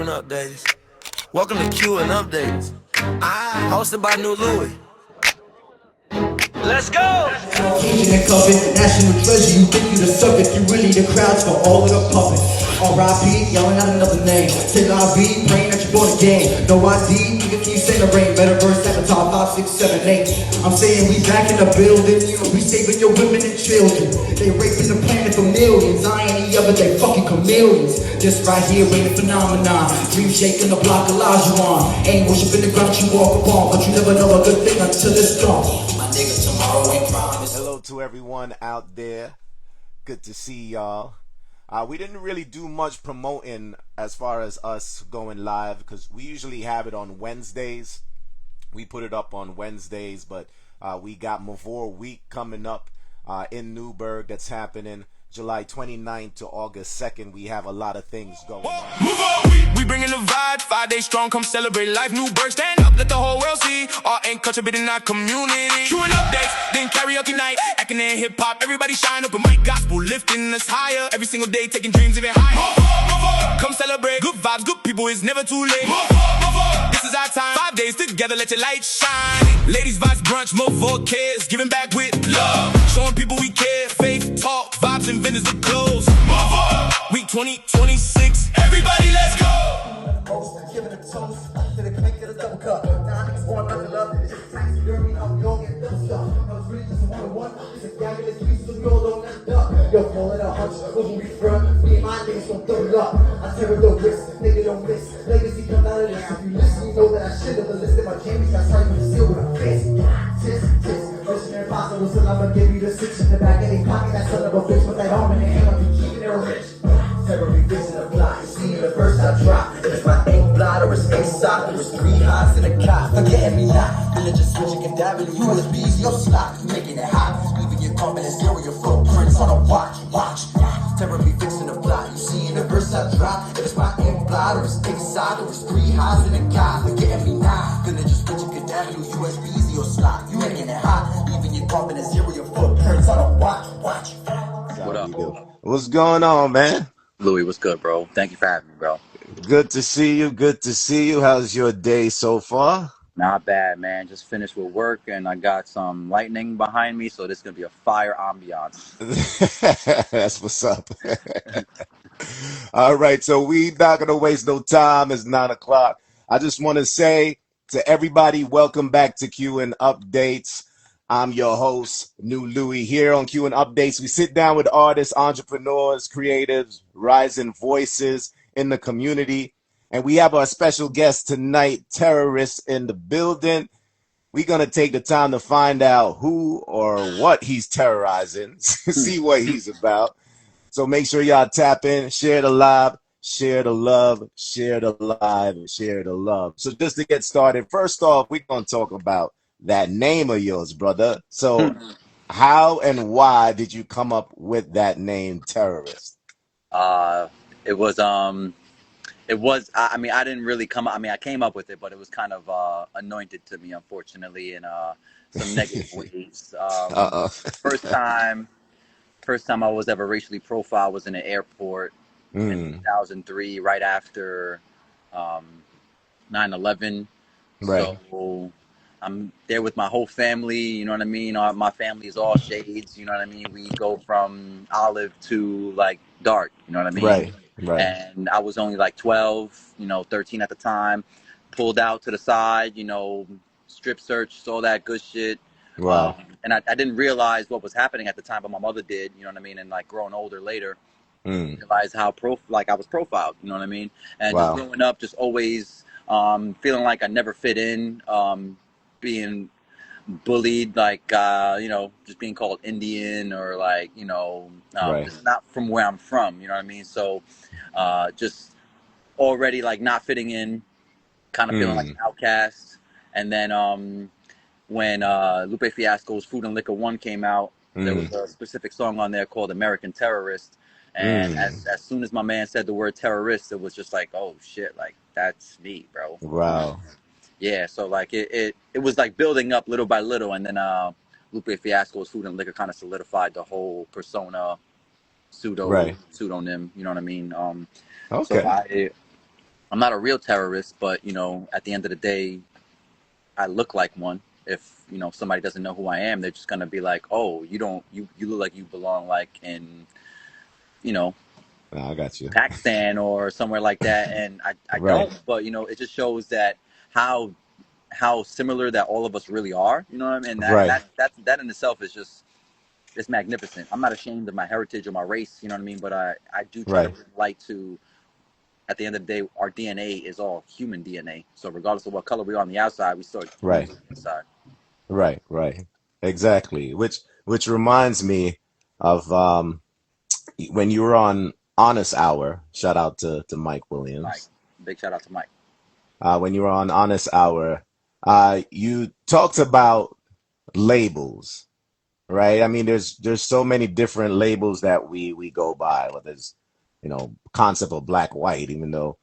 Q&UPDATEZ. Welcome to Q&UPDATEZ. Hosted by New Lewi. Let's go! King and covet, national treasure. You think you the subject, you really the crowds for all of the puppets. R.I.P. yelling out another name. Till I be praying that you're born again. No ID, nigga, can you say the rain? Metaverse at the top 5, 6, 7, 8. I'm saying we back in the building. We saving your women and children. They raping the planet for millions. I ain't any other, they fucking chameleons. Just right here, waiting phenomenon. Dream shaking the block of Lajuan. Ain't worshiping the ground you walk upon, but you never know a good thing until it's gone. My nigga, tomorrow we promise. Hello to everyone out there. Good to see y'all. We didn't really do much promoting as far as us going live because we usually have it on Wednesdays. We put it up on Wednesdays, but we got Mavor Week coming up in Newburgh that's happening July 29th to August 2nd. We have a lot of things going on. Move on, we bringing the vibe, 5 days strong, come celebrate life. Newburgh, stand up, let the whole world see. Art and culture been in our community. Q&UPDATEZ, then karaoke night, acting in hip hop. Everybody shine up and mic gospel, lifting us higher. Every single day, taking dreams even higher. Come celebrate, good vibes, good people, it's never too late. This is our time, 5 days together, let your light shine. Ladies vibes brunch, more kids, giving back with love. Showing people we care, faith, talk, vibes, and vendors to close. Week 2026, everybody let's go. Giving a toast to the clink of the double cup. Now niggas want nothing love. It's just taxi, you heard me, I'm going get double stuff. No, it's really just a one-on-one. It's a gagulous piece of girl, don't let it up. Yo, call it a hunch, when we front, me and my niggas gon' throw it up. I Terruhwrist, nigga don't miss. Legacy come out of this. If you listen, you know that I should have listed my jammies. Got started with a seal with a fist. Tis. Mission impossible, so I'ma give you the 6 in the back of their pocket. That son of a bitch with that arm in the hand, I'll be keeping it rich. Terror fixing the block, you see the first I drop. It's my ink blot or it's A-sock, or it's 3 highs in a cop. Forgetting me not, religious switching and dabbing the USBs, your slot, making it hot. Leaving your comment and zero your footprints on a watch. Terror be fixing the block, you see in the verse I drop. It's my ink blot or it's A-sock, or it's 3 highs in a cop. Forgetting me not, religious switching and dabbing the USBs, your slot, you making it hot. Leaving your comment and zero your footprints on a watch. What up? What's going on, man? Louis, what's good, bro? Thank you for having me, bro. Good to see you. How's your day so far? Not bad, man. Just finished with work and I got some lightning behind me, so this is going to be a fire ambiance. That's what's up. All right, so we not going to waste no time. It's 9 o'clock. I just want to say to everybody, welcome back to Q&UPDATEZ. I'm your host, New Lewi. Here on Q&UPDATEZ, we sit down with artists, entrepreneurs, creatives, rising voices in the community. And we have our special guest tonight, Terruhwrist, in the building. We're going to take the time to find out who or what he's terrorizing, see what he's about. So make sure y'all tap in, share the live, share the love, share the live, and share the love. So just to get started, first off, we're going to talk about that name of yours, brother. So how and why did you come up with that name, Terruhwrist? I mean, I didn't really I came up with it, but it was kind of anointed to me, unfortunately, in some negative ways. First time I was ever racially profiled was in an airport in 2003, right after 9/11. Right. So I'm there with my whole family, you know what I mean? My family is all shades, you know what I mean? We go from olive to like dark, you know what I mean? Right. And I was only like 12, 13 at the time. Pulled out to the side, strip search, all that good shit. Wow. And I didn't realize what was happening at the time, but my mother did, you know what I mean? And like growing older later, realized how I was profiled, you know what I mean? And just growing up, just always feeling like I never fit in, being bullied, like just being called Indian or like just not from where I'm from, you know what I mean? So just already like not fitting in, kind of feeling like an outcast. And then when Lupe Fiasco's Food and Liquor 1 came out, there was a specific song on there called American Terrorist. And as soon as my man said the word terrorist, it was just like, oh shit, like that's me, bro. Wow. Yeah, so like it was like building up little by little, and then Lupe Fiasco's Food and Liquor kind of solidified the whole persona, pseudonym, you know what I mean? Okay. So I'm not a real terrorist, but, you know, at the end of the day, I look like one. If, you know, somebody doesn't know who I am, they're just going to be like, oh, you look like you belong like in, you know, I got you. Pakistan or somewhere like that. And I Right, don't, but, you know, it just shows that how similar that all of us really are. You know what I mean? And right, that in itself is just, it's magnificent. I'm not ashamed of my heritage or my race, you know what I mean? But I do try to right, bring light to, at the end of the day, our DNA is all human DNA. So regardless of what color we are on the outside, we still right, humans on the inside. right, right. Exactly. Which reminds me of when you were on Honest Hour. Shout out to Mike Mike, Williams. big shout out to Mike. When you were on Honest Hour, you talked about labels, right? I mean, there's so many different labels that we go by. Whether it's, concept of black white, even though,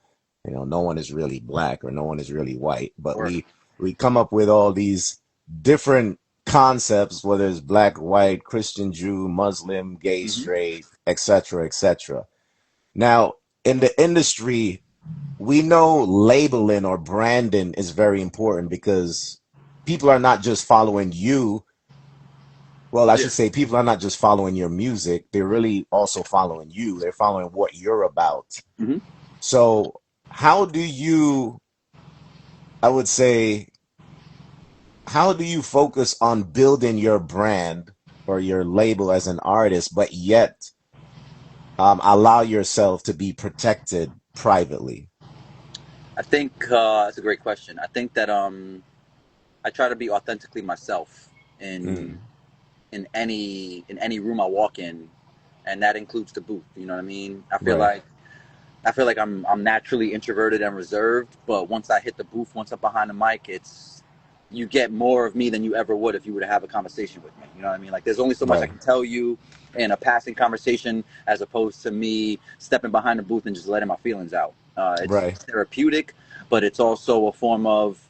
no one is really black or no one is really white, but Word. we come up with all these different concepts, whether it's black, white, Christian, Jew, Muslim, gay, Mm-hmm. straight, etc., etc. Now, in the industry, we know labeling or branding is very important because people are not just following you. Well, I Yeah. should say people are not just following your music, they're really also following you. They're following what you're about. Mm-hmm. So, how do you, I would say, how do you focus on building your brand or your label as an artist, but yet allow yourself to be protected privately? I think that's a great question. I think that I try to be authentically myself in Mm, any room I walk in, and that includes the booth. You know what I mean? right, I feel like I'm naturally introverted and reserved, but once I hit the booth, once I'm behind the mic, it's, you get more of me than you ever would if you were to have a conversation with me. You know what I mean? Like there's only so much I right, can tell you in a passing conversation as opposed to me stepping behind the booth and just letting my feelings out. It's right, therapeutic, but it's also a form of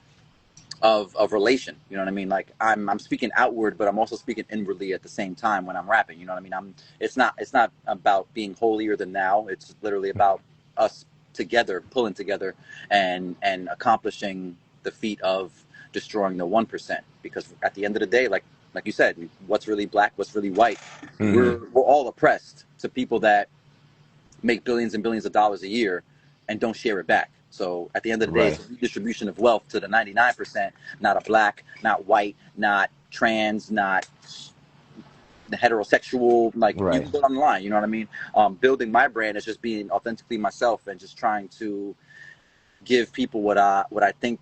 relation. You know what I mean? Like I'm speaking outward, but I'm also speaking inwardly at the same time when I'm rapping. You know what I mean? It's not about being holier than thou. It's literally about us together, pulling together and accomplishing the feat of destroying the 1%. Because at the end of the day, like you said, what's really black, what's really white, hmm, we're all oppressed to people that make billions and billions of dollars a year and don't share it back. So at the end of the day, it's right, a redistribution of wealth to the 99%, not a black, not white, not trans, not the heterosexual. Like you right. can go down the line. You know what I mean? Building my brand is just being authentically myself and just trying to give people what I think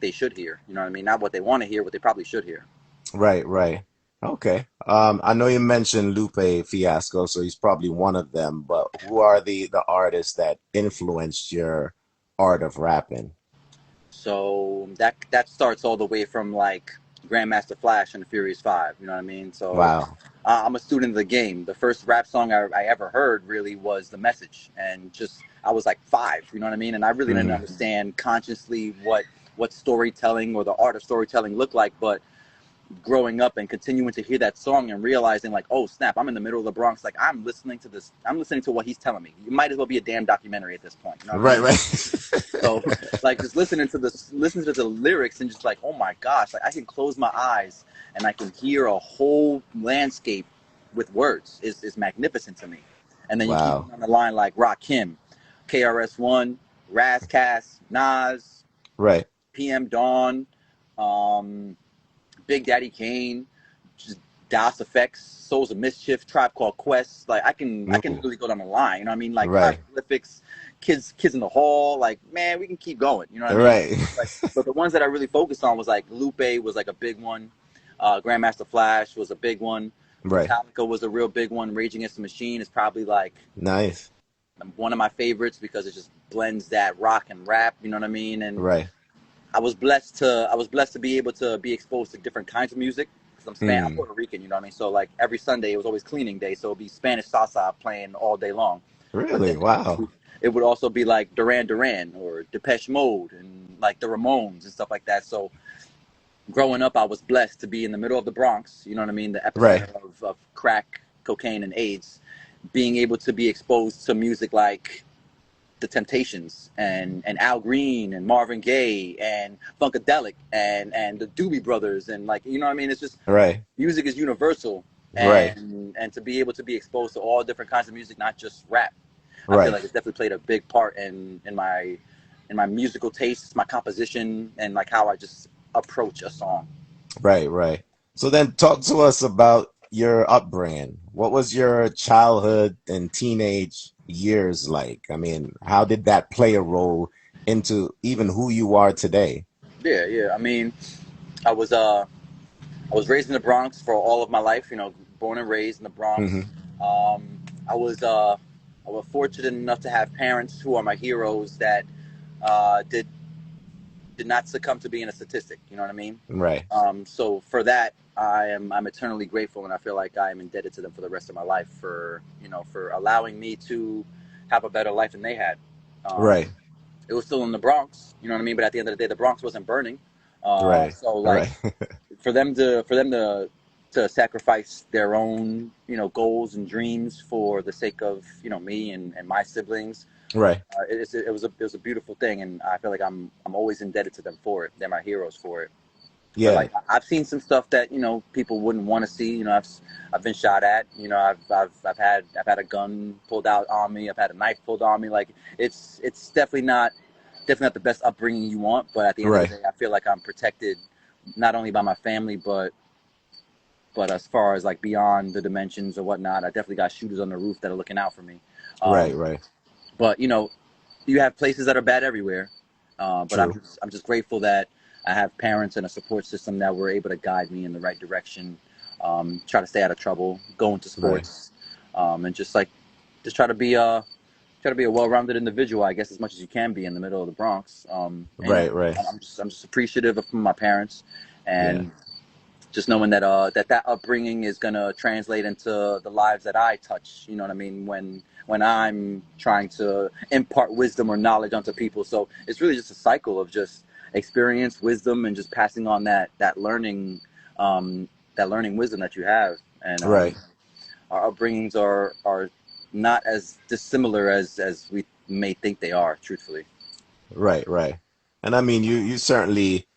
they should hear. You know what I mean? Not what they want to hear, what they probably should hear. Right, right. Okay. I know you mentioned Lupe Fiasco, so he's probably one of them, but who are the artists that influenced your art of rapping? So that starts all the way from like Grandmaster Flash and the Furious Five. You know what I mean? So Wow. I'm a student of the game. The first rap song I ever heard really was The Message, and just I was like 5. You know what I mean? And I really didn't Hmm. understand consciously what storytelling or the art of storytelling looked like, but growing up and continuing to hear that song and realizing like, oh snap, I'm in the middle of the Bronx, like I'm listening to this, I'm listening to what he's telling me. It might as well be a damn documentary at this point, you know what I Right, mean? right. So like just listening to the lyrics and just like, oh my gosh, like I can close my eyes and I can hear a whole landscape with words is magnificent to me. And then you keep Wow. on the line like Rakim, KRS-One, Razcast, Nas, Right. PM Dawn, um, Big Daddy Kane, just Das Effects, Souls of Mischief, Tribe Called Quest. Like I can Ooh. really go down the line. You know what I mean? Like Right. hieroglyphics, kids in the hall. Like man, we can keep going. You know what I mean? Right. Like, but the ones that I really focused on was like Lupe was like a big one. Grandmaster Flash was a big one. Right. Metallica was a real big one. Rage Against the Machine is probably like Nice. one of my favorites because it just blends that rock and rap. You know what I mean? And Right. I was blessed to be able to be exposed to different kinds of music because I'm Hmm. Puerto Rican, you know what I mean? So like every Sunday it was always cleaning day, so it'd be Spanish salsa playing all day long. But Really? then Wow. it would also be like Duran Duran or Depeche Mode and like the Ramones and stuff like that. So growing up, I was blessed to be in the middle of the Bronx, you know what I mean, the Right. epicenter of crack, cocaine, and AIDS, being able to be exposed to music like the Temptations and Al Green and Marvin Gaye and Funkadelic and the Doobie Brothers and like, you know what I mean? It's just Right. music is universal, Right. and to be able to be exposed to all different kinds of music, not just rap, I feel Right. like it's definitely played a big part in my musical tastes, my composition, and like how I just approach a song. Right. Right. So then talk to us about your upbringing. What was your childhood and teenage years like? I mean, how did that play a role into even who you are today? Yeah. I mean, I was uh I was raised in the Bronx for all of my life. You know, born and raised in the Bronx. Hmm. Um, I was uh, I was fortunate enough to have parents who are my heroes that did not succumb to being a statistic. You know what I mean? Right. So for that, I'm eternally grateful, and I feel like I am indebted to them for the rest of my life for for allowing me to have a better life than they had. Right. It was still in the Bronx, you know what I mean. But at the end of the day, the Bronx wasn't burning. Right. So like Right. for them to sacrifice their own goals and dreams for the sake of me and my siblings, Right. it was a beautiful thing, and I feel like I'm always indebted to them for it. They're my heroes for it. But Yeah. like I've seen some stuff that people wouldn't want to see. I've been shot at. I've had a gun pulled out on me. I've had a knife pulled on me. Like it's definitely not the best upbringing you want. But at the end of the Right. day, I feel like I'm protected not only by my family, but as far as like beyond the dimensions or whatnot, I definitely got shooters on the roof that are looking out for me. Right. Um, Right. but you have places that are bad everywhere. But True. I'm just grateful that I have parents and a support system that were able to guide me in the right direction. Try to stay out of trouble, go into Right. sports, and just try to be a well-rounded individual, I guess, as much as you can be in the middle of the Bronx. And Right. Right. I'm just appreciative of my parents, Yeah. and just knowing that upbringing is gonna translate into the lives that I touch. You know what I mean? When I'm trying to impart wisdom or knowledge onto people, so it's really just a cycle of just experience, wisdom, and just passing on that learning wisdom that you have. And Right. our upbringings are not as dissimilar as we may think they are. Truthfully. Right. Right. And I mean, you certainly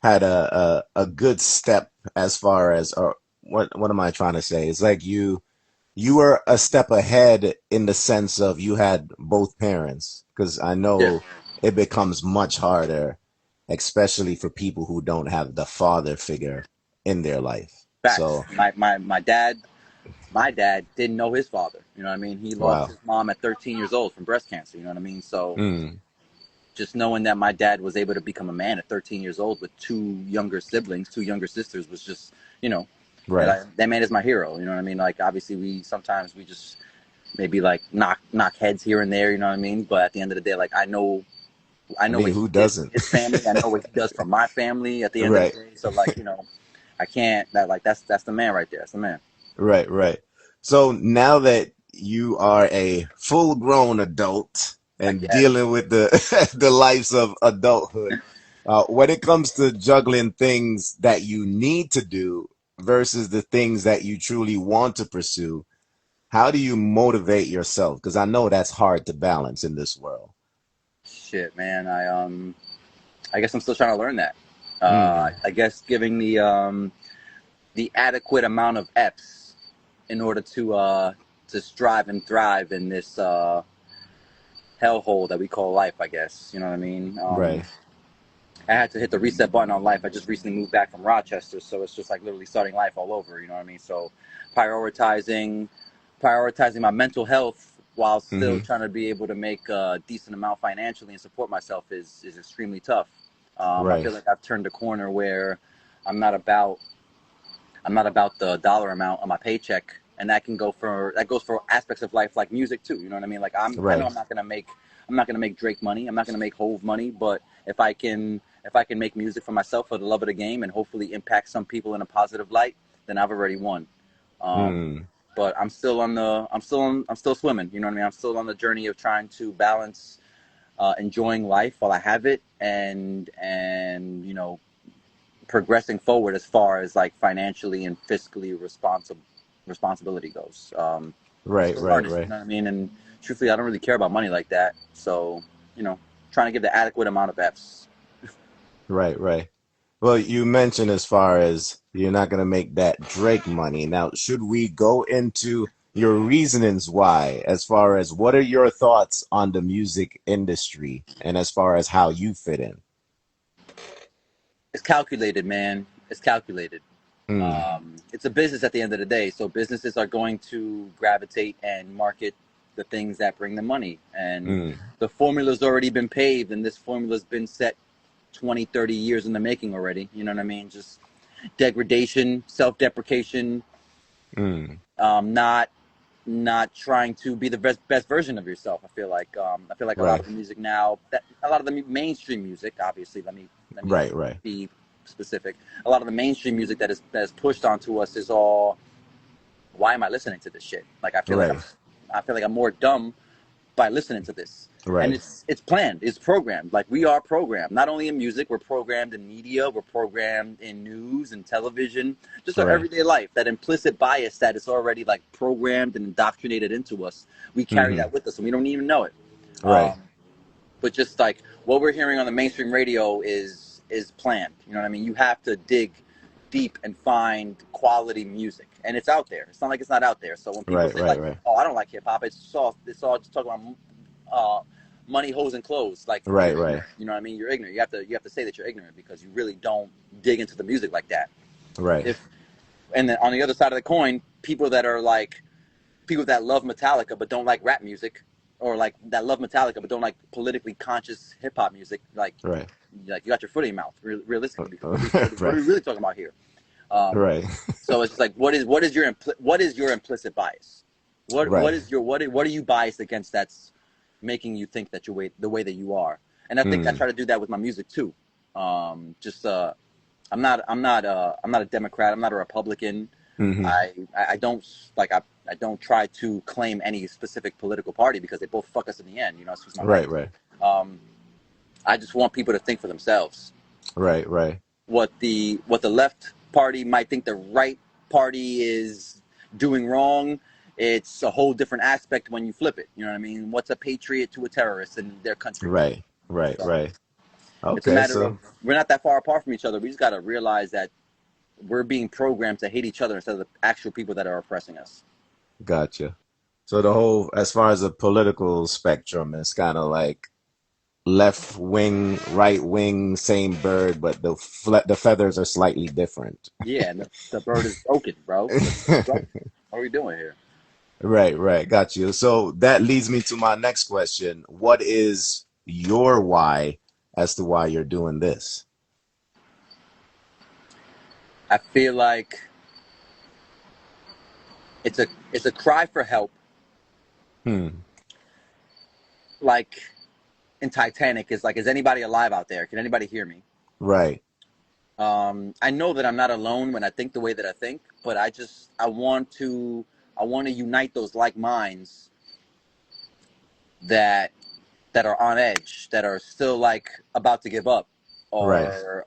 had a good step as far as, or what am I trying to say? It's like you were a step ahead in the sense of you had both parents, because I Yeah. know it becomes much harder, especially for people who don't have the father figure in their life. Facts. So, My dad didn't know his father. You know what I mean? He lost wow. his mom at 13 years old from breast cancer. You know what I mean? So Mm, just knowing that my dad was able to become a man at 13 years old with two younger siblings, two younger sisters, was just, right. that man is my hero. You know what I mean? Like obviously we just maybe like knock heads here and there. You know what I mean? But at the end of the day, like I I know mean, what he who did for doesn't? his family. I know what he does for my family. At the end of the Right. day, so like I can't that like that's the man right there. That's the man. Right. Right. So now that you are a full-grown adult I and guess. dealing with the the lives of adulthood, when it comes to juggling things that you need to do versus the things that you truly want to pursue, how do you motivate yourself? Because I know that's hard to balance in this world. Shit, man. I guess I'm still trying to learn that. Mm, I guess giving the adequate amount of F's in order to strive and thrive in this hellhole that we call life. I guess you know what I mean. right. I had to hit the reset button on life. I just recently moved back from Rochester, so it's just like literally starting life all over. You know what I mean? So prioritizing prioritizing my mental health while still Hmm. trying to be able to make a decent amount financially and support myself is extremely tough. I Right. feel like I've turned a corner where I'm not about I'm not about the dollar amount on my paycheck, and that goes for aspects of life like music too. You know what I mean? Like I know Right. I'm not gonna make Drake money. I'm not gonna make Hove money, but if I can make music for myself for the love of the game and hopefully impact some people in a positive light, then I've already won. Um, Mm, but I'm still swimming. You know what I mean? I'm still on the journey of trying to balance enjoying life while I have it and progressing forward as far as like financially and fiscally responsibility goes. right. Still Right. learning, you Right. know what I mean? And truthfully, I don't really care about money like that. So, trying to give the adequate amount of F's. Right, right. Well, you mentioned as far as you're not going to make that Drake money. Now, should we go into your reasonings why, as far as what are your thoughts on the music industry and as far as how you fit in? It's calculated, man. It's calculated. Mm, It's a business at the end of the day. So businesses are going to gravitate and market the things that bring them money. And mm, the formula's already been paved, and this formula's been set 20, 30 years in the making already. You know what I mean? Just degradation, self-deprecation, mm. not trying to be the best version of yourself. I feel like a lot Right, of the music now, a lot of the mainstream music, obviously, let me right, right, be specific. A lot of the mainstream music that is pushed onto us is all, why am I listening to this shit? Like right, I feel like I'm more dumb by listening to this. And right, it's planned, it's programmed. Like, we are programmed, not only in music, we're programmed in media, we're programmed in news and television, just our right. everyday life. That implicit bias that is already like programmed and indoctrinated into us, we carry Mm-hmm. that with us and we don't even know it. Right, But just like what we're hearing on the mainstream radio is planned. You know what I mean? You have to dig deep and find quality music, and it's out there. It's not like it's not out there. So when people right, say right, like, right, "Oh, I don't like hip hop," it's all just talking about money, hoes, and clothes. Like, right, you're right, ignorant. You know what I mean? You're ignorant. You have to say that you're ignorant because you really don't dig into the music like that. right, If And then on the other side of the coin, people that love Metallica but don't like rap music, or like that love Metallica but don't like politically conscious hip hop music, right, you got your foot in your mouth, realistically, because what are right, we really talking about here? Um, right, so it's just like, what is your implicit bias? What right. is your what are you biased against that's making you think that the way that you are? And I think I Mm, try to do that with my music too. Just I'm not a Democrat. I'm not a Republican. mm-hmm. I don't I don't try to claim any specific political party because they both fuck us in the end. Excuse my Right, language. right, Um, I just want people to think for themselves. right, right, What the left party might think the right party is doing wrong, it's a whole different aspect when you flip it. You know what I mean? What's a patriot to a terrorist in their country? right, right, So right. it's a Okay, matter so of, we're not that far apart from each other. We just got to realize that we're being programmed to hate each other instead of the actual people that are oppressing us. gotcha. So the whole, as far as the political spectrum, it's kind of like left wing, right wing, same bird, but the feathers are slightly different. Yeah, and the bird is broken, bro. The bird is broken. What are we doing here? Right, right, got you. So that leads me to my next question. What is your why as to why you're doing this? I feel like it's a cry for help, Hmm. like in Titanic. Is like, is anybody alive out there? Can anybody hear me? Right, I know that I'm not alone when I think the way that I think, but I want to unite those like minds that are on edge, that are still like about to give up, right, or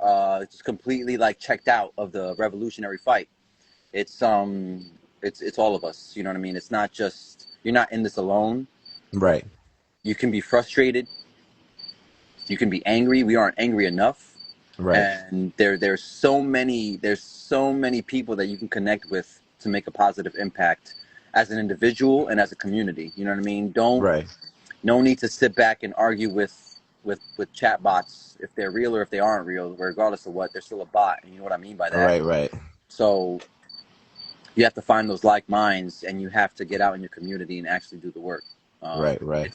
just completely like checked out of the revolutionary fight. It's all of us. You know what I mean? It's not just, you're not in this alone. right, You can be frustrated. You can be angry. We aren't angry enough. right, And there's so many people that you can connect with to make a positive impact as an individual and as a community. You know what I mean? right, No need to sit back and argue with chat bots, if they're real or if they aren't real. Regardless of what, they're still a bot. And you know what I mean by that? right, right, So you have to find those like minds, and you have to get out in your community and actually do the work. right, right,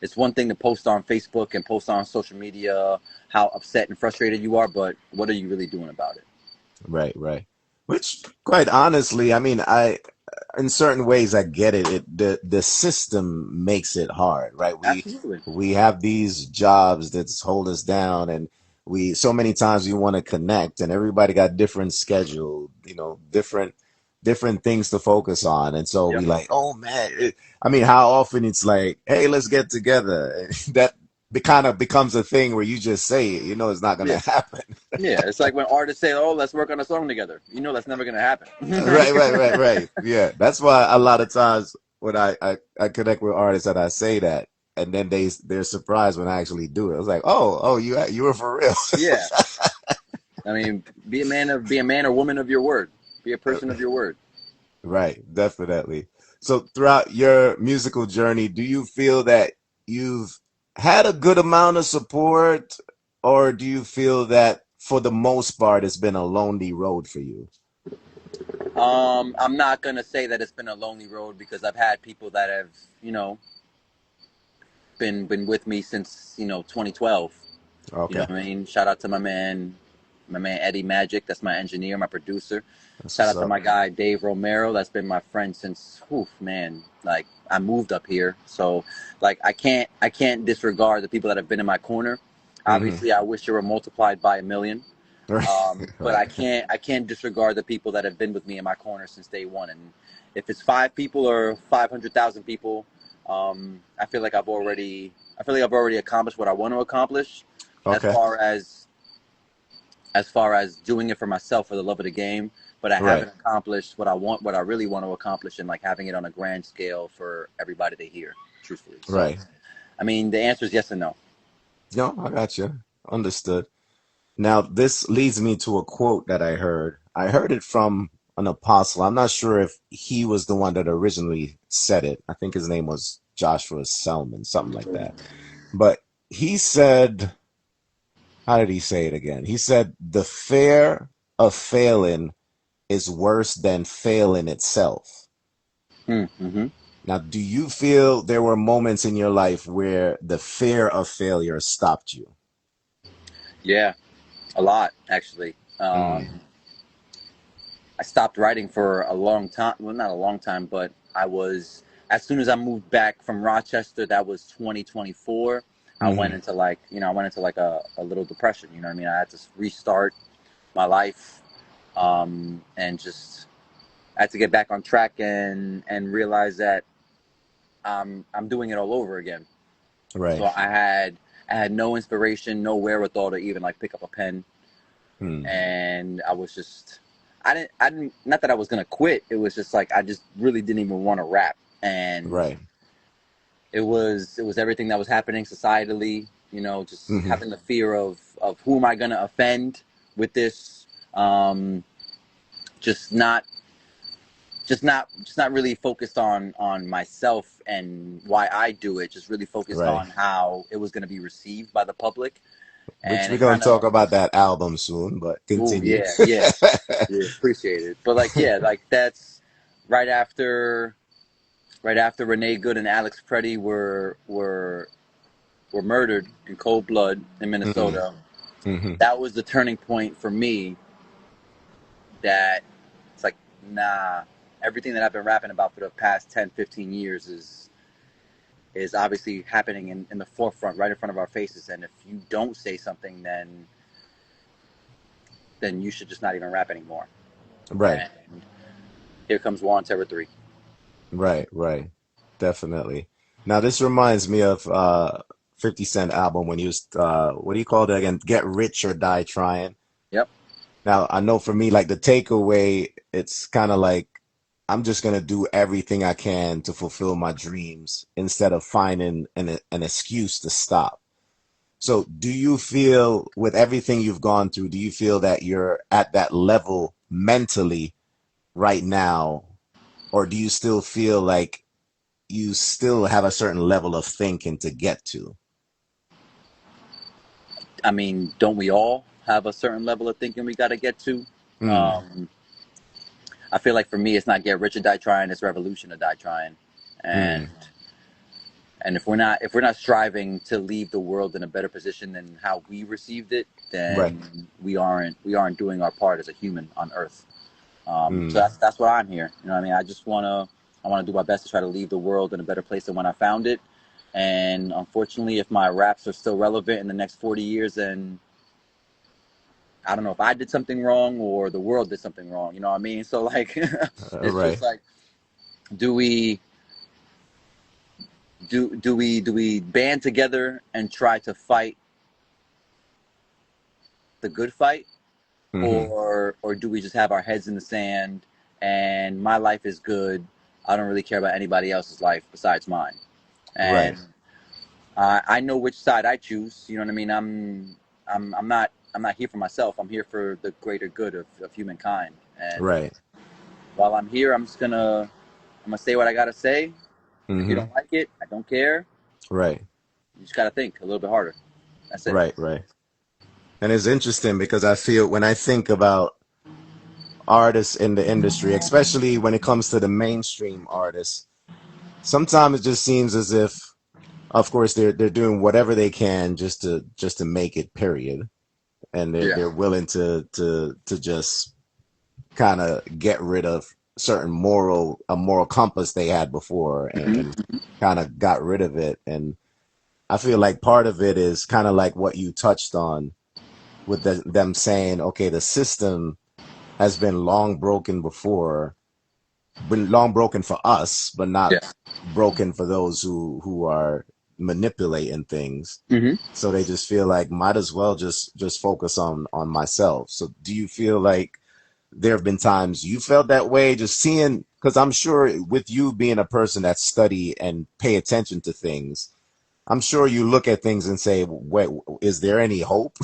It's one thing to post on Facebook and post on social media how upset and frustrated you are, but what are you really doing about it? right, right. Which, quite honestly, I mean, in certain ways, I get it. The system makes it hard, right? Absolutely. We have these jobs that hold us down, and we so many times we want to connect, and everybody got different schedule, different things to focus on, and so we Yep. like, oh man, I mean, how often it's like, hey, let's get together. That kind of becomes a thing where you just say it, it's not gonna Yeah. happen. Yeah. It's like when artists say, "Oh, let's work on a song together." You know that's never gonna happen. Right, right, right, right. Yeah, that's why a lot of times when I connect with artists and I say that, and then they're surprised when I actually do it. I was like, oh, you were for real. Yeah. I mean, be a man or woman of your word. Be a person of your word. Right, definitely. So throughout your musical journey, do you feel that you've had a good amount of support, or do you feel that for the most part it's been a lonely road for you? I'm not gonna say that it's been a lonely road because I've had people that have, been with me since 2012. You know Okay, what I mean? Shout out to my man Eddie Magic. That's my engineer, my producer. that's Shout what's out to up. my guy Dave Romero. That's been my friend since, whew, man. Like I moved up here, so like I can't disregard the people that have been in my corner. Hmm. Obviously, I wish it were multiplied by a million. Right, But right, I can't disregard the people that have been with me in my corner since day one. And if it's 5 people or 500,000 people, I feel like I've already accomplished what I want to accomplish, as okay, far as doing it for myself for the love of the game. But I right, haven't accomplished what I really want to accomplish, and like having it on a grand scale for everybody to hear, truthfully. So, right. I mean, the answer is yes and no. No, I got you. Understood. Now, this leads me to a quote that I heard. I heard it from an apostle. I'm not sure if he was the one that originally said it. I think his name was Joshua Selman, something like that. But he said, how did he say it again? He said, the fear of failing is worse than failing itself. Mm-hmm. Now, do you feel there were moments in your life where the fear of failure stopped you? Yeah, a lot actually. Mm, I stopped writing for a long time. Well, not a long time, but as soon as I moved back from Rochester, that was 2024. I went hmm. into like a little depression. You know what I mean? I had to restart my life, and just I had to get back on track and realize that I'm doing it all over again. So Right. I had no inspiration, no wherewithal to even like pick up a pen, Hmm. and I didn't, not that I was gonna quit. It was just like I just really didn't even want to rap, and Right. it was everything that was happening societally. Just Hmm. having the fear of who am I gonna offend with this. Um, just not just not really focused on myself and why I do it. Just really focused Right. on how it was gonna be received by the public, Which and we're it gonna kind talk of. about that album soon, but Oh continue. yeah, yeah. Yeah, appreciate it. But like, yeah, like that's right after Renee Good and Alex Preddy were murdered in cold blood in Hmm. Minnesota. Hmm. That was the turning point for me. That it's like, nah, everything that I've been rapping about for the past 10, 15 years is obviously happening in the forefront, right in front of our faces. And if you don't say something, then you should just not even rap anymore. Right. And here comes War on Terror 3. Right. Right. Definitely. Now this reminds me of 50 Cent album when he was what do you call it again? Get Rich or Die Trying. Yep. Now I know for me, like the takeaway, it's kind of like I'm just gonna do everything I can to fulfill my dreams instead of finding an excuse to stop. So, do you feel, with everything you've gone through, do you feel that you're at that level mentally right now, or do you still feel like you still have a certain level of thinking to get to? I mean, don't we all have a certain level of thinking we got to get to? Hmm. Um, I feel like for me, it's not get rich or die trying; it's revolution or die trying. And Hmm. if we're not striving to leave the world in a better position than how we received it, Right. then we aren't doing our part as a human on Earth. So Hmm. that's why I'm here. You know what I mean? I wanna do my best to try to leave the world in a better place than when I found it. And unfortunately, if my raps are still relevant in the next 40 years, then I don't know if I did something wrong or the world did something wrong. You know what I mean? So like, it's just Right. like, do we do we band together and try to fight the good fight, Hmm. or do we just have our heads in the sand and my life is good? I don't really care about anybody else's life besides mine. Right. And I know which side I choose. You know what I mean? I'm not here for myself. I'm here for the greater good of humankind. And Right. while I'm here, I'm gonna say what I gotta say. If you Mm-hmm. don't like it, I don't care. Right. You just gotta think a little bit harder. That's it. Right. Right. And it's interesting because I feel when I think about artists in the industry, especially when it comes to the mainstream artists, sometimes it just seems as if, of course, they're doing whatever they can just to make it, period. And Yeah. they're willing to just kind of get rid of certain moral compass they had before, and Mm-hmm. kind of got rid of it. And I feel like part of it is kind of like what you touched on with them saying, okay, the system has been long broken before, been long broken for us, but not Yeah. broken for those who are manipulating things. Mm-hmm. So they just feel like might as well just focus on myself. So do you feel like there have been times you felt that way, just seeing, because I'm sure with you being a person that study and pay attention to things, I'm sure you look at things and say, wait, is there any hope?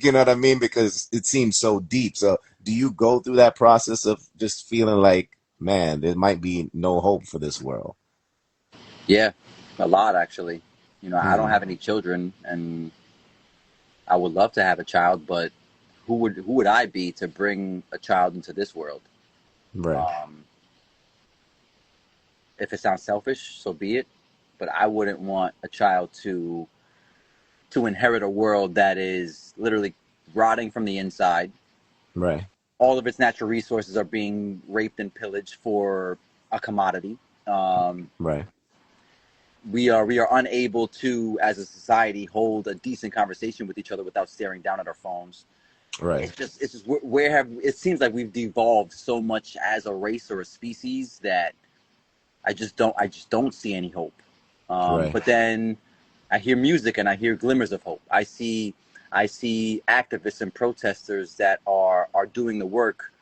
You know what I mean? Because it seems so deep. So do you go through that process of just feeling like, man, there might be no hope for this world? Yeah. A lot actually. You know, I don't Hmm. have any children, and I would love to have a child, but who would I be to bring a child into this world? Right. Um, if it sounds selfish, so be it. But I wouldn't want a child to inherit a world that is literally rotting from the inside. Right. All of its natural resources are being raped and pillaged for a commodity. Um, Right. we are unable to, as a society, hold a decent conversation with each other without staring down at our phones. Right. It's just where have it seems like we've devolved so much as a race or a species that I just don't see any hope. Right. But then I hear music and I hear glimmers of hope. I see activists and protesters that are doing the work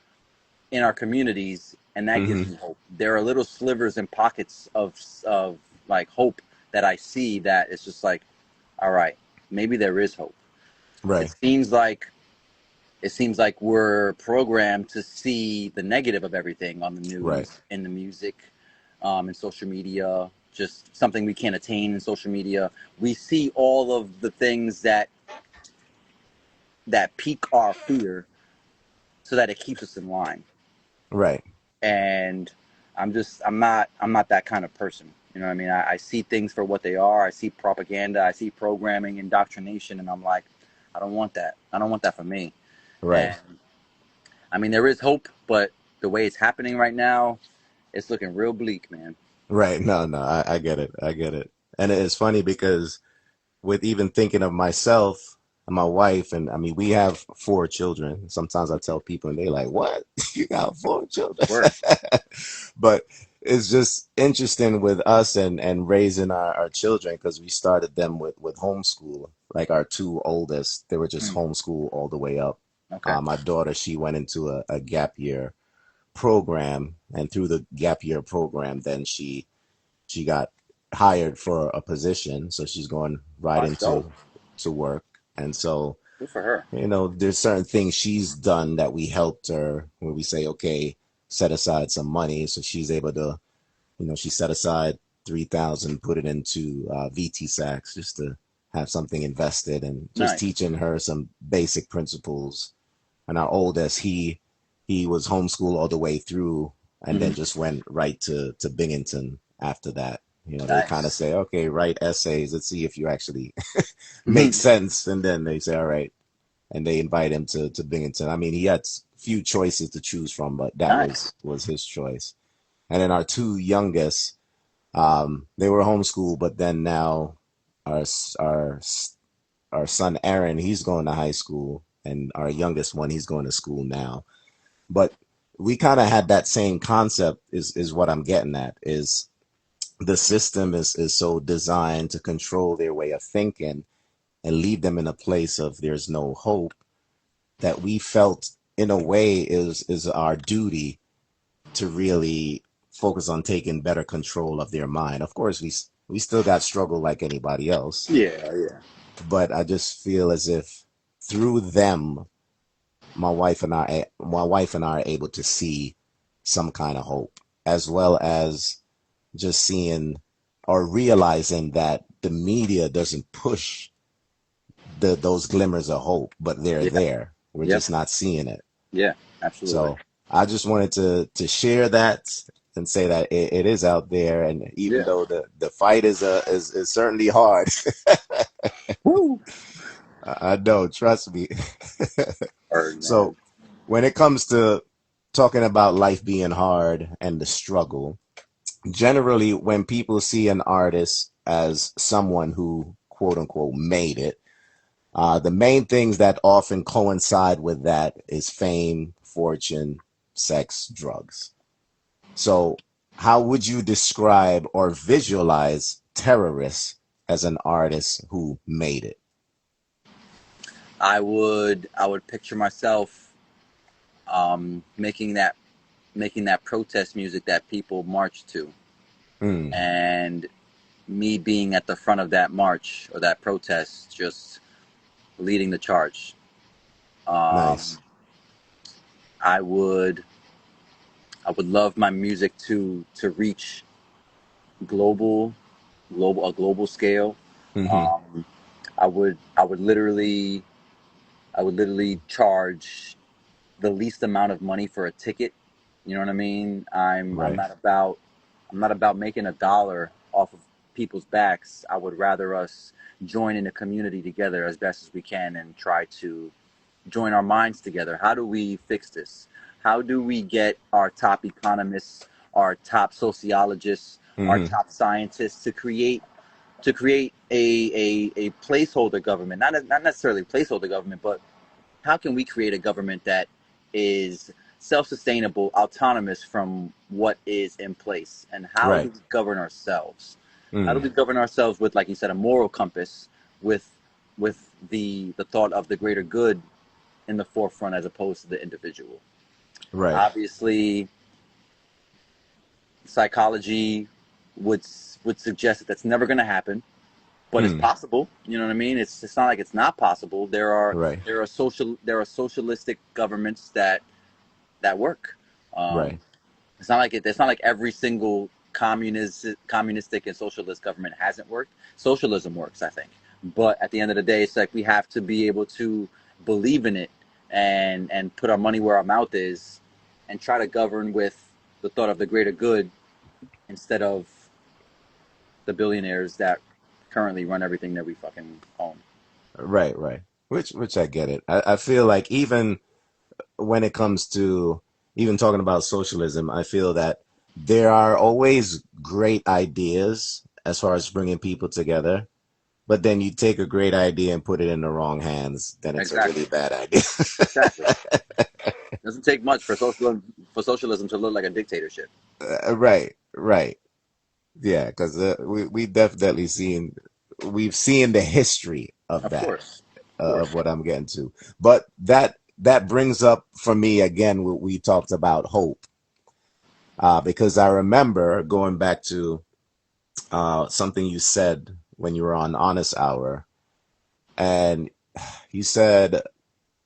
in our communities, and that gives Hmm. me hope. There are little slivers and pockets of like hope that I see that it's just like, all right, maybe there is hope. It Right. seems like it seems like we're programmed to see the negative of everything on the Right. news, in the music, in social media, just something we can't attain in social media. We see all of the things that pique our fear so that it keeps us in line. Right. And I'm not that kind of person. You know what I mean? I see things for what they are. I see propaganda. I see programming, indoctrination, and I'm like, I don't want that. I don't want that for me. Right. And I mean, there is hope, but the way it's happening right now, it's looking real bleak, man. Right. No, no, I get it. I get it. And it's funny because with even thinking of myself and my wife, and I mean, we have 4 children. Sometimes I tell people, and they like, "What? You got 4 children?" Word. But it's just interesting with us and raising our children because we started them with homeschool. Like our 2 oldest, they were just Mm, homeschool all the way up. okay. My daughter, she went into a gap year program, and through the gap year program, then she got hired for a position, so she's going Oh, right that's dope. into work. And so, Good for her. there's certain things she's done that we helped her when we say, okay, set aside some money, so she's able to, she set aside 3,000, put it into VT Sacks just to have something invested, and just Nice. teaching her some basic principles. And our oldest, he was homeschooled all the way through, and then Hmm. just went right to Binghamton after that. They kind of Nice. say, okay, write essays. Let's see if you actually Hmm. make sense. And then they say, all right. And they invite him to Binghamton. I mean, he had few choices to choose from, but that was Nice. was his choice. And then our 2 youngest, they were homeschooled, but then now our our our son Aaron, he's going to high school, and our youngest one, he's going to school now. But we kind of had that same concept, is what I'm getting at, is the system is so designed to control their way of thinking and leave them in a place of there's no hope, that we felt in a way is our duty to really focus on taking better control of their mind. Of course, we still got struggle like anybody else, Yeah, yeah. but I just feel as if through them, my wife and I are able to see some kind of hope, as well as just seeing or realizing that the media doesn't push those glimmers of hope, but they're Yeah. there. We're Yep. just not seeing it. Yeah, absolutely. So I just wanted to share that and say that it is out there, and even Yeah. though the fight is certainly hard, Woo. I know, trust me. Bird, So man. when it comes to talking about life being hard and the struggle, generally when people see an artist as someone who quote unquote made it, the main things that often coincide with that is fame, fortune, sex, drugs. So, how would you describe or visualize Terruhwrist as an artist who made it? I would picture myself making that protest music that people march to, Mm, and me being at the front of that march or that protest, just leading the charge. Um, nice. I would I would love my music to reach global a global scale. Hmm. Um, I would literally charge the least amount of money for a ticket. You know what I mean? I'm Right. not about making a dollar off of people's backs. I would rather us join in a community together as best as we can and try to join our minds together. How do we fix this? How do we get our top economists, our top sociologists, our Hmm. top scientists to create a placeholder government? Not necessarily placeholder government, but how can we create a government that is self-sustainable, autonomous from what is in place? And how do Right. we govern ourselves? How do Mm, we govern ourselves with, like you said, a moral compass, with the thought of the greater good in the forefront as opposed to the individual? right. Obviously, psychology would would suggest that that's never going to happen, but it's Mm, possible. You know what I mean? It's not like it's not possible. There are right. there are socialistic governments that work. Right. Um, it's not like every single communistic and socialist government hasn't worked. Socialism works, I think, but at the end of the day, it's like we have to be able to believe in it and put our money where our mouth is, and try to govern with the thought of the greater good instead of the billionaires that currently run everything that we fucking own. Right. Right. Which I get it. I feel like even when it comes to even talking about socialism, I feel that there are always great ideas as far as bringing people together. But then you take a great idea and put it in the wrong hands, then it's a really Exactly. bad idea. Exactly. It doesn't take much for socialism to look like a dictatorship. Right, right. Yeah, because we definitely we've seen the history of Of that, course. Of course. of what I'm getting to. But that brings up for me again what we talked about hope, because I remember going back to something you said when you were on Honest Hour, and you said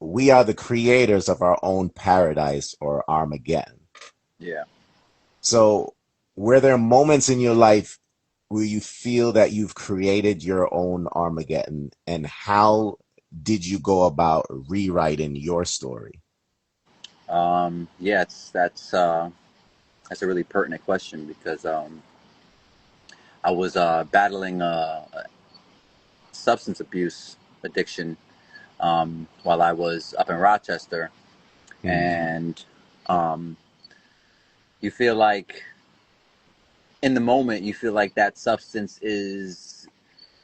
we are the creators of our own paradise or Armageddon. Yeah. So, were there moments in your life where you feel that you've created your own Armageddon, and how did you go about rewriting your story? Yeah, that's a really pertinent question because I was battling substance abuse addiction while I was up in Rochester, Hmm. and um, you feel like in the moment you feel like that substance is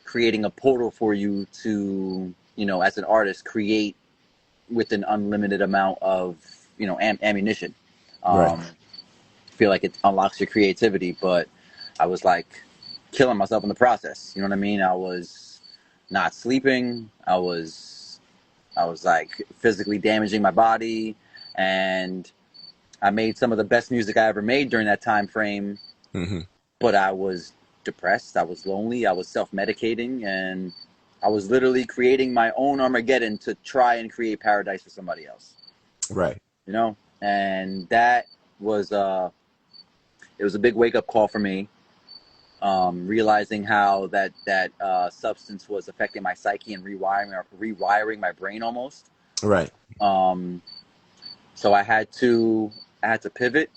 creating a portal for you to, as an artist, create with an unlimited amount of, ammunition. Right. Um, feel like it unlocks your creativity, but I was like killing myself in the process. You know what I mean? I was not sleeping. I was like physically damaging my body, and I made some of the best music I ever made during that time frame, but I was depressed, I was lonely, I was self-medicating, and I was literally creating my own Armageddon to try and create paradise for somebody else. Right. You know? And that was it was a big wake-up call for me. Realizing how that substance was affecting my psyche and rewiring my brain almost. Right. So I had to pivot.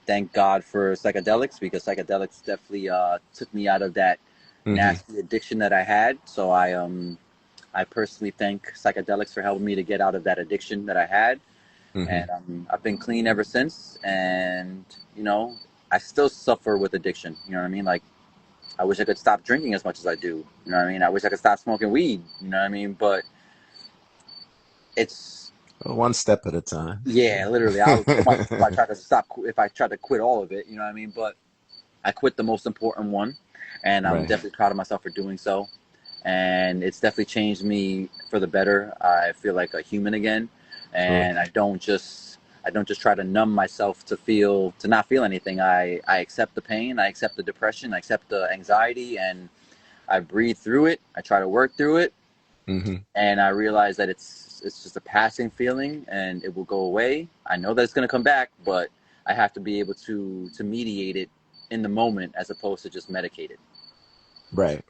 Thank God for psychedelics, because psychedelics definitely took me out of that nasty addiction that I had. So I personally thank psychedelics for helping me to get out of that addiction that I had. And I've been clean ever since. And, you know, I still suffer with addiction. You know what I mean? Like, I wish I could stop drinking as much as I do. You know what I mean? I wish I could stop smoking weed. You know what I mean? But it's one step at a time. Yeah, literally. I would kill myself if I tried to quit all of it. You know what I mean? But I quit the most important one, and I'm definitely proud of myself for doing so. And it's definitely changed me for the better. I feel like a human again, and I don't just try to numb myself to not feel anything. I accept the pain, I accept the depression, I accept the anxiety, and I breathe through it. I try to work through it, and I realize that it's just a passing feeling, and it will go away. I know that it's going to come back, but I have to be able to mediate it in the moment as opposed to just medicate it. Right.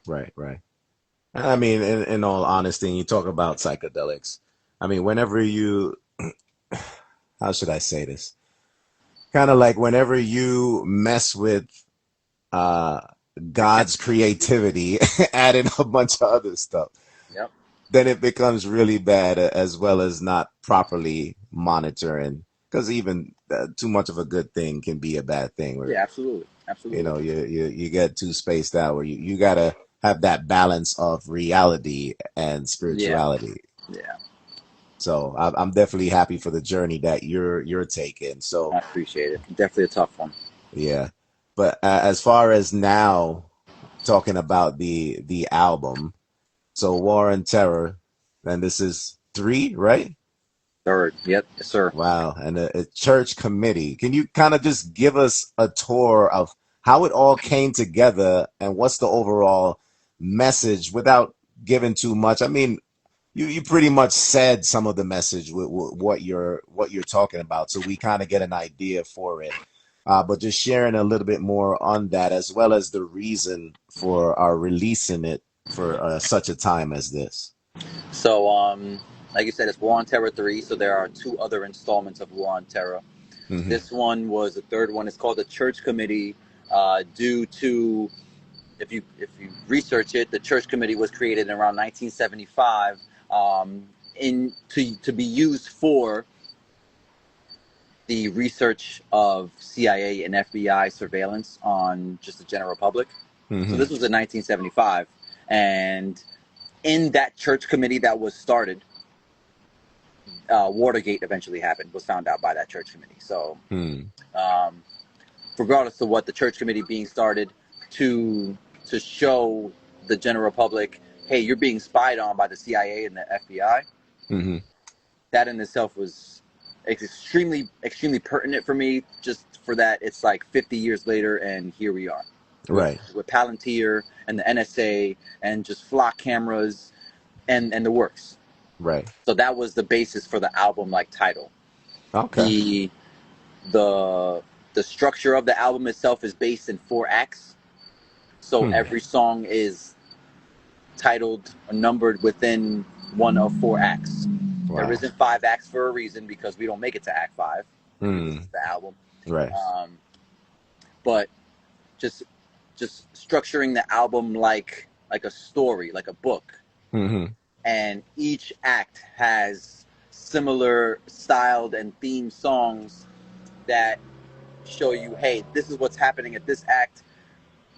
I mean, in all honesty, you talk about psychedelics. I mean, whenever you, how should I say this? Kind of like whenever you mess with God's creativity, adding a bunch of other stuff, then it becomes really bad, as well as not properly monitoring. Because even too much of a good thing can be a bad thing. Where, yeah, absolutely. You know, you get too spaced out. Where you gotta have that balance of reality and spirituality. Yeah. So I'm definitely happy for the journey that you're taking. So I appreciate it. Definitely a tough one. Yeah, but as far as now, talking about the album, so War and Terror, and this is 3, right? 3rd, yep, yes, sir. Wow, and a church committee. Can you kind of just give us a tour of how it all came together and what's the overall message without giving too much? I mean, you pretty much said some of the message with what you're talking about, so we kind of get an idea for it. But just sharing a little bit more on that, as well as the reason for our releasing it for such a time as this. So, like you said, it's War on Terror 3. So there are 2 other installments of War on Terror. This one was the 3rd one. It's called the Church Committee, due to, if you research it, the Church Committee was created in around 1975, to be used for the research of CIA and FBI surveillance on just the general public. So this was in 1975, and in that church committee that was started, Watergate eventually happened, was found out by that church committee. So regardless of what, the church committee being started to show the general public, hey, you're being spied on by the CIA and the FBI, that in itself was extremely pertinent for me, just for that it's like 50 years later and here we are, right, with Palantir and the NSA and just flock cameras and the works. Right. So that was the basis for the album like title. Okay. The structure of the album itself is based in 4 acts, so every song is titled or numbered within one of 4 acts. Wow. There isn't 5 acts for a reason, because we don't make it to act 5. This is the album. Right. But just structuring the album like a story, like a book. And each act has similar styled and themed songs that show you, hey, this is what's happening at this act,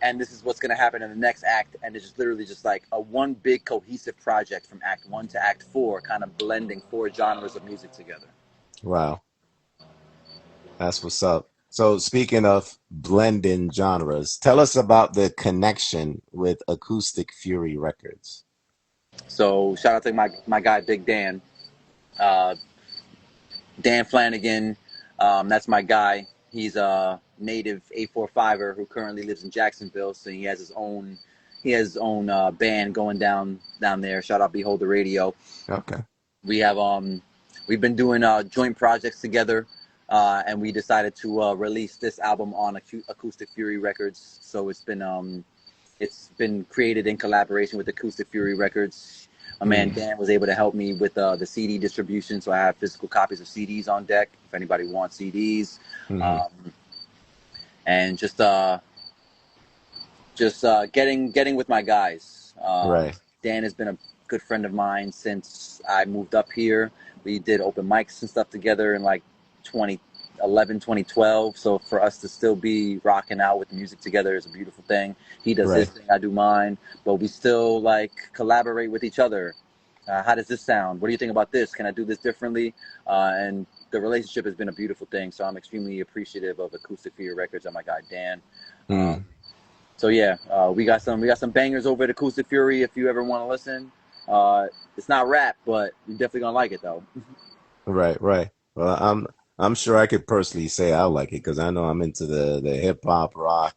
and this is what's going to happen in the next act. And it's just literally just like a one big cohesive project from act 1 to act 4, kind of blending 4 genres of music together. Wow. That's what's up. So speaking of blending genres, tell us about the connection with Acoustic Fury Records. So shout out to my guy, Big Dan. Dan Flanagan That's my guy. He's a native 845er who currently lives in Jacksonville. So he has his own band going down there. Shout out Behold the Radio. Okay. We have we've been doing joint projects together, and we decided to release this album on Acoustic Fury Records. So it's been created in collaboration with Acoustic Fury Records. My man Dan was able to help me with the CD distribution, so I have physical copies of CDs on deck if anybody wants CDs. And just getting with my guys. Right. Dan has been a good friend of mine since I moved up here. We did open mics and stuff together in like 2011, 2012. So for us to still be rocking out with music together is a beautiful thing. He does his thing, I do mine, but we still like collaborate with each other. How does this sound? What do you think about this? Can I do this differently? And the relationship has been a beautiful thing. So I'm extremely appreciative of Acoustic Fury Records and my guy Dan. So yeah, we got some bangers over at Acoustic Fury. If you ever want to listen, it's not rap, but you're definitely gonna like it though. Right. Well, I'm sure I could personally say I like it because I know I'm into the hip hop rock.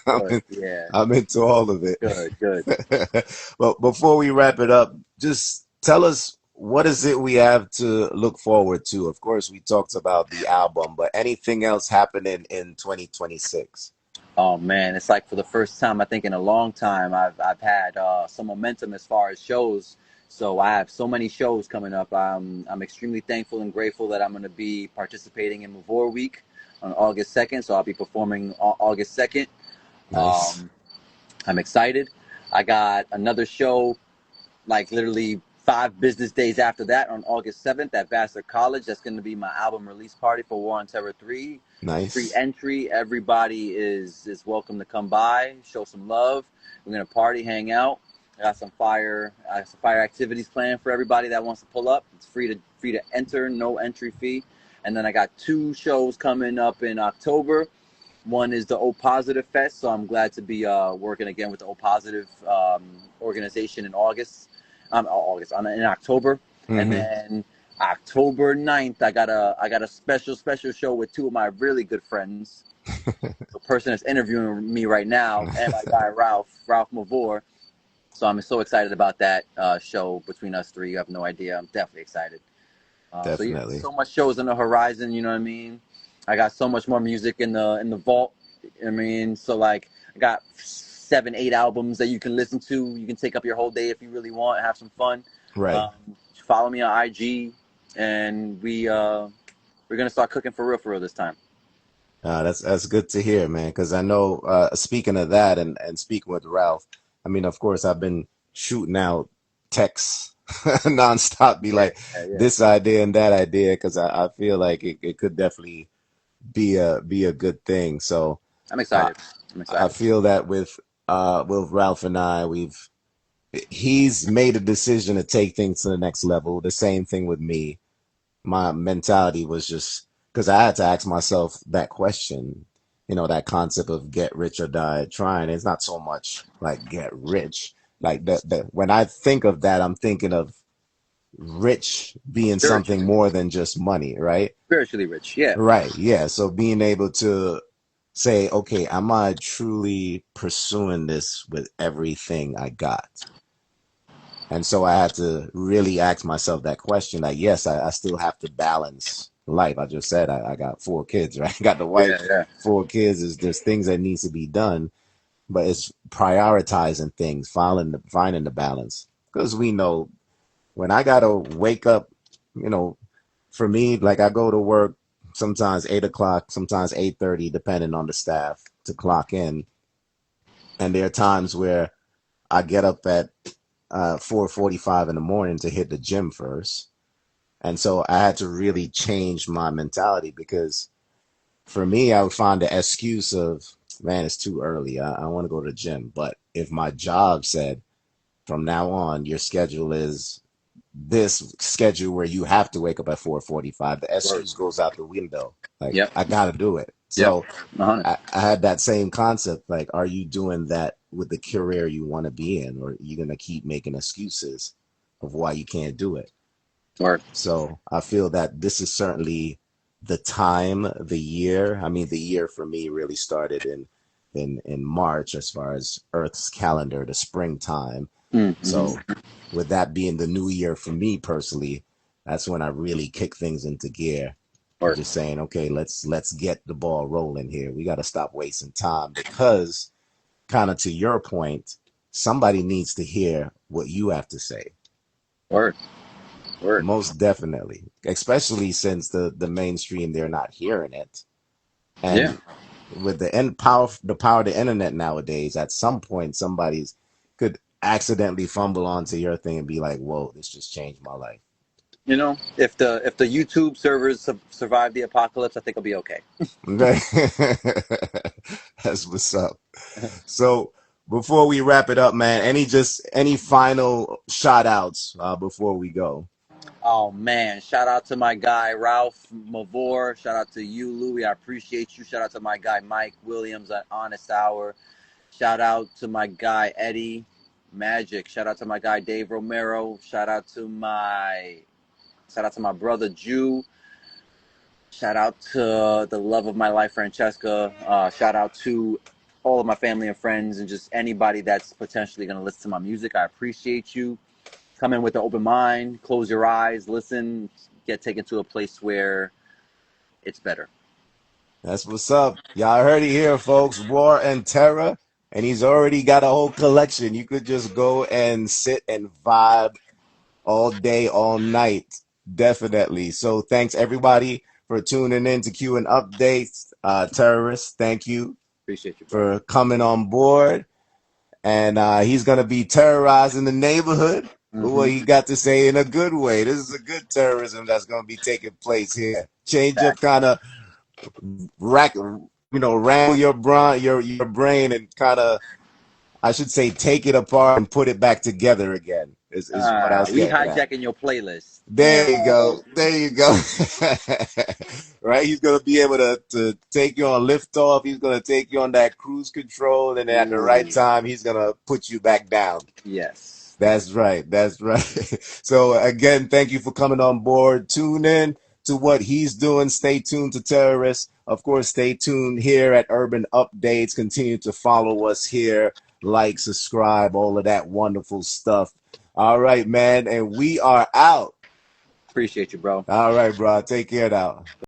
I'm into all of it. Good. Well, before we wrap it up, just tell us, what is it we have to look forward to? Of course, we talked about the album, but anything else happening in 2026? Oh man, it's like for the first time I think in a long time I've had some momentum as far as shows. So I have so many shows coming up. I'm extremely thankful and grateful that I'm going to be participating in Mavor Week on August 2nd. So I'll be performing August 2nd. Nice. I'm excited. I got another show like literally 5 business days after that on August 7th at Vassar College. That's going to be my album release party for War on Terror 3. Nice. Free entry. Everybody is welcome to come by, show some love. We're going to party, hang out. I got some fire activities planned for everybody that wants to pull up. It's free to enter, no entry fee. And then I got 2 shows coming up in October. One is the O Positive Fest, so I'm glad to be working again with the O Positive organization in in October. And then October 9th, I got a special show with 2 of my really good friends. The person that's interviewing me right now and my guy Ralph Mavor. So I'm so excited about that show between us 3. You have no idea. I'm definitely excited. Definitely. So much shows on the horizon. You know what I mean? I got so much more music in the vault. I mean, so like I got 7, 8 albums that you can listen to. You can take up your whole day if you really want, have some fun. Right. Follow me on IG, and we're gonna start cooking for real this time. That's good to hear, man. Because I know, speaking of that, and speaking with Ralph, I mean, of course, I've been shooting out texts nonstop, this idea and that idea, because I feel like it could definitely be a good thing. So I'm excited. I feel that with Ralph and I, he's made a decision to take things to the next level. The same thing with me. My mentality was just because I had to ask myself that question. That concept of get rich or die trying. It's not so much like get rich. Like that when I think of that, I'm thinking of rich being something more than just money, right? Spiritually rich, yeah. Right, yeah. So being able to say, okay, am I truly pursuing this with everything I got? And so I had to really ask myself that question. Like, yes, I still have to balance life. I just said I got 4 kids, right? I got the wife, 4 kids. There's things that needs to be done, but it's prioritizing things, finding the balance. Because we know when I gotta wake up, for me, like I go to work sometimes 8 o'clock, sometimes 8:30, depending on the staff to clock in. And there are times where I get up at 4:45 in the morning to hit the gym first. And so I had to really change my mentality because for me, I would find the excuse of, man, it's too early. I want to go to the gym. But if my job said from now on, your schedule is this schedule where you have to wake up at 4:45, the excuse goes out the window. Like, I got to do it. So I had that same concept. Like, are you doing that with the career you want to be in, or are you going to keep making excuses of why you can't do it? So I feel that this is certainly the time, the year. I mean, the year for me really started in March as far as Earth's calendar, the springtime. So with that being the new year for me personally, that's when I really kick things into gear. And just saying, okay, let's get the ball rolling here. We got to stop wasting time because, kind of to your point, somebody needs to hear what you have to say. Word. Most definitely, especially since the mainstream, they're not hearing it. And with the power of the internet nowadays, at some point somebody's could accidentally fumble onto your thing and be like, "Whoa, this just changed my life." You know, if the YouTube servers survive the apocalypse, I think it'll be okay. That's what's up. So before we wrap it up, man, any final shout outs before we go? Oh man, shout out to my guy Ralph Mavor. Shout out to you, Louie. I appreciate you. Shout out to my guy Mike Williams at Honest Hour. Shout out to my guy Eddie Magic. Shout out to my guy Dave Romero. Shout out to my brother Jew. Shout out to the love of my life, Francesca. Shout out to all of my family and friends and just anybody that's potentially going to listen to my music. I appreciate you. Come in with an open mind, close your eyes, listen, get taken to a place where it's better. That's what's up. Y'all heard it here, folks. War and Terror. And he's already got a whole collection. You could just go and sit and vibe all day, all night. Definitely. So thanks everybody for tuning in to Q and Updates. Terrorist, thank you. Appreciate you, bro. For coming on board. And he's going to be terrorizing the neighborhood. What he got to say in a good way. This is a good terrorism that's going to be taking place here. Change up, kind of ramble your brain and kind of, I should say, take it apart and put it back together again. Is what I was we getting hijacking at. your playlist. There you go. There you go. Right? He's going to be able to take you on liftoff. He's going to take you on that cruise control. And at the right time, he's going to put you back down. Yes. That's right. That's right. So, again, thank you for coming on board. Tune in to what he's doing. Stay tuned to Terruhwrist. Of course, stay tuned here at Urban Updates. Continue to follow us here. Like, subscribe, all of that wonderful stuff. All right, man. And we are out. Appreciate you, bro. All right, bro. Take care now.